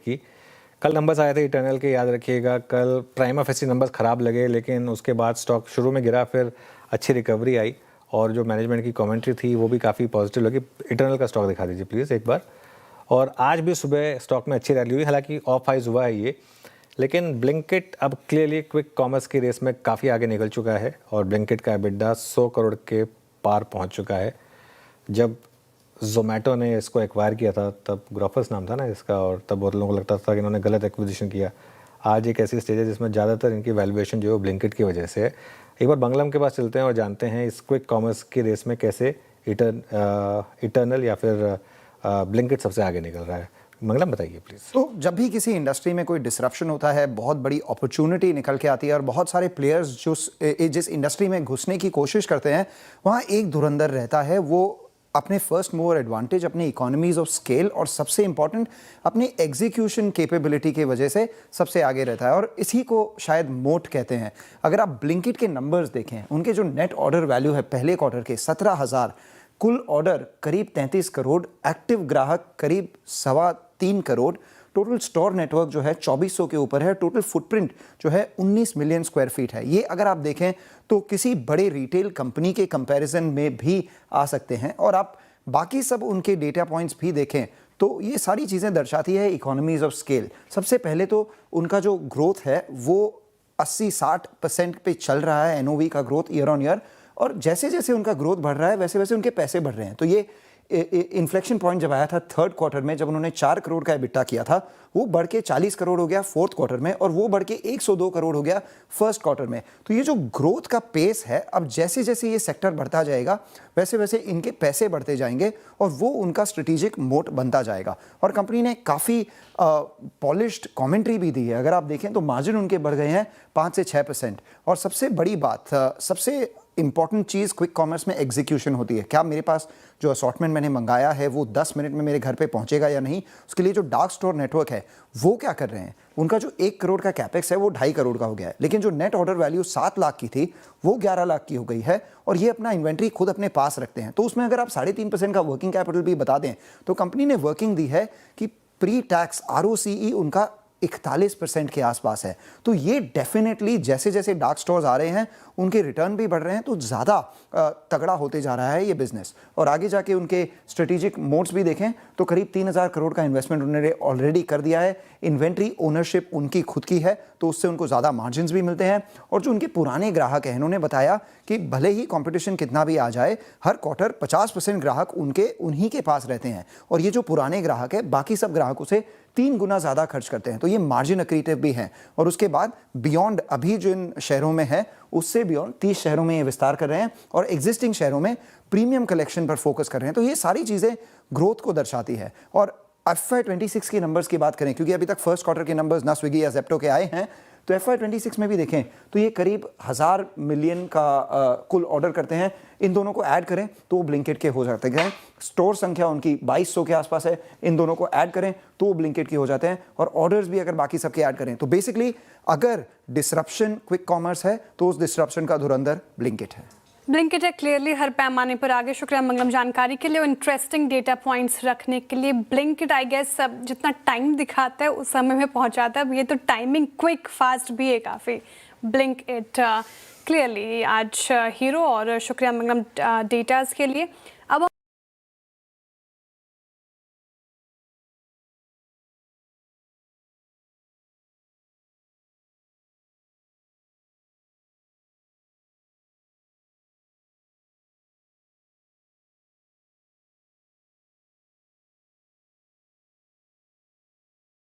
की। कल नंबर्स आए थे इटर्नल के, याद रखिएगा। कल प्राइमा फेसी नंबर्स ख़राब लगे, लेकिन उसके बाद स्टॉक शुरू में गिरा, फिर अच्छी रिकवरी आई और जो मैनेजमेंट की कमेंट्री थी वो भी काफ़ी पॉजिटिव लगी। इटर्नल का स्टॉक दिखा दीजिए प्लीज़ एक बार। और आज भी सुबह स्टॉक में अच्छी रैली हुई, हालांकि ऑफ हाइज हुआ है ये, लेकिन ब्लिंकिट अब क्लियरली क्विक कॉमर्स की रेस में काफ़ी आगे निकल चुका है और ब्लिंकिट का एबिटडा 100 करोड़ के पार पहुंच चुका है। जब जोमेटो ने इसको एक्वायर किया था तब ग्रोफर्स नाम था ना इसका, और तब बहुत लोगों को लगता था कि इन्होंने गलत एक्विजिशन किया। आज एक ऐसी स्टेज है जिसमें ज़्यादातर इनकी वैल्यूएशन जो है ब्लिंकिट की वजह से है। एक बार बंगलम के पास चलते हैं और जानते हैं इस क्विक कॉमर्स की रेस में कैसे इटर्नल या फिर ब्लिंकिट सबसे आगे निकल रहा है। मंगलम बताइए प्लीज़। तो जब भी किसी इंडस्ट्री में कोई डिसरप्शन होता है, बहुत बड़ी अपॉर्चुनिटी निकल के आती है और बहुत सारे प्लेयर्स जो जिस इंडस्ट्री में घुसने की कोशिश करते हैं, वहाँ एक धुरंधर रहता है, वो अपने फर्स्ट मूवर एडवांटेज, अपने इकोनॉमीज ऑफ स्केल और सबसे इंपॉर्टेंट अपनी एग्जीक्यूशन कैपेबिलिटी की वजह से सबसे आगे रहता है और इसी को शायद मोट कहते हैं। अगर आप ब्लिंकिट के नंबर्स देखें, उनके जो नेट ऑर्डर वैल्यू है पहले क्वार्टर के 17,000, कुल ऑर्डर करीब 33 करोड़, एक्टिव ग्राहक करीब 3.25 करोड़, टोटल स्टोर नेटवर्क जो है 2400 के ऊपर है, टोटल फुटप्रिंट जो है 19 मिलियन स्क्वायर फीट है। ये अगर आप देखें तो किसी बड़े रिटेल कंपनी के कंपैरिजन में भी आ सकते हैं और आप बाकी सब उनके डेटा पॉइंट्स भी देखें तो ये सारी चीज़ें दर्शाती है इकोनॉमीज ऑफ स्केल। सबसे पहले तो उनका जो ग्रोथ है वो 80-60% पे चल रहा है, एनओवी का ग्रोथ ईयर ऑन ईयर, और जैसे जैसे उनका ग्रोथ बढ़ रहा है वैसे वैसे उनके पैसे बढ़ रहे हैं। तो ये इन्फ्लेक्शन पॉइंट जब आया था थर्ड क्वार्टर में, जब उन्होंने 4 करोड़ का एबिटा किया था, वो बढ़ के 40 करोड़ हो गया फोर्थ क्वार्टर में और वो बढ़ के 102 करोड़ हो गया फर्स्ट क्वार्टर में। तो ये जो ग्रोथ का पेस है, अब जैसे जैसे ये सेक्टर बढ़ता जाएगा वैसे वैसे इनके पैसे बढ़ते जाएंगे और वो उनका स्ट्रेटेजिक मोट बनता जाएगा। और कंपनी ने काफ़ी पॉलिश्ड कमेंट्री भी दी है। अगर आप देखें तो मार्जिन उनके बढ़ गए हैं 5 से 6%। और सबसे बड़ी बात, सबसे इंपॉर्टेंट चीज़ क्विक कॉमर्स में एग्जीक्यूशन होती है। क्या मेरे पास जो असॉर्टमेंट मैंने मंगाया है वो 10 मिनट में मेरे घर पे पहुंचेगा या नहीं, उसके लिए जो डार्क स्टोर नेटवर्क है वो क्या कर रहे हैं। उनका जो 1 करोड़ का कैपेक्स है वो 2.5 करोड़ का हो गया है, लेकिन जो नेट ऑर्डर वैल्यू 7 लाख की थी वो 11 लाख की हो गई है और ये अपना इन्वेंट्री खुद अपने पास रखते हैं। तो उसमें अगर आप 3.5% का वर्किंग कैपिटल भी बता दें तो कंपनी ने वर्किंग दी है कि प्री टैक्स ROCE उनका 41% के आसपास है। तो ये डेफिनेटली जैसे जैसे डार्क स्टोर्स आ रहे हैं उनके रिटर्न भी बढ़ रहे हैं, तो ज़्यादा तगड़ा होते जा रहा है ये बिजनेस। और आगे जाके उनके स्ट्रेटेजिक मोड्स भी देखें तो करीब 3,000 करोड़ का इन्वेस्टमेंट उन्होंने ऑलरेडी कर दिया है। इन्वेंट्री ओनरशिप उनकी खुद की है तो उससे उनको ज़्यादा मार्जिन्स भी मिलते हैं। और जो उनके पुराने ग्राहक हैं, इन्होंने बताया कि भले ही कंपटीशन कितना भी आ जाए, हर क्वार्टर 50% ग्राहक उन्हीं के पास रहते हैं और ये जो पुराने ग्राहक है बाकी सब ग्राहकों से 3 गुना ज़्यादा खर्च करते हैं। तो ये मार्जिन एक्रीटिव भी हैं। और उसके बाद बियॉन्ड, अभी जिन शहरों में है उससे बियॉन्ड 30 शहरों में ये विस्तार कर रहे हैं और एग्जिस्टिंग शहरों में प्रीमियम कलेक्शन पर फोकस कर रहे हैं। तो ये सारी चीज़ें ग्रोथ को दर्शाती है। और FY26 के नंबर्स की बात करें, क्योंकि अभी तक फर्स्ट क्वार्टर के नंबर्स ना स्विगी या जेप्टो के आए हैं, तो FY26 में भी देखें तो ये करीब 1000 मिलियन का कुल ऑर्डर करते हैं। इन दोनों को ऐड करें तो वो ब्लिंकिट के हो जाते हैं। स्टोर संख्या उनकी 2200 के आसपास है, इन दोनों को ऐड करें तो वो ब्लिंकिट के हो जाते हैं। और ऑर्डर्स भी अगर बाकी सबके ऐड करें तो बेसिकली अगर डिसरप्शन क्विक कॉमर्स है तो उस डिसरप्शन का धुरंधर ब्लिंकिट है। ब्लिंकिट है क्लियरली हर पैमाने पर आगे। शुक्रिया मंगलम जानकारी के लिए, इंटरेस्टिंग डेटा पॉइंट्स रखने के लिए। ब्लिंकिट आई गेस सब जितना टाइम दिखाता है उस समय में पहुंच जाता है। अब ये तो टाइमिंग क्विक फास्ट भी है काफ़ी। ब्लिंकिट क्लियरली आज हीरो, और शुक्रिया मंगलम डेटाज के लिए।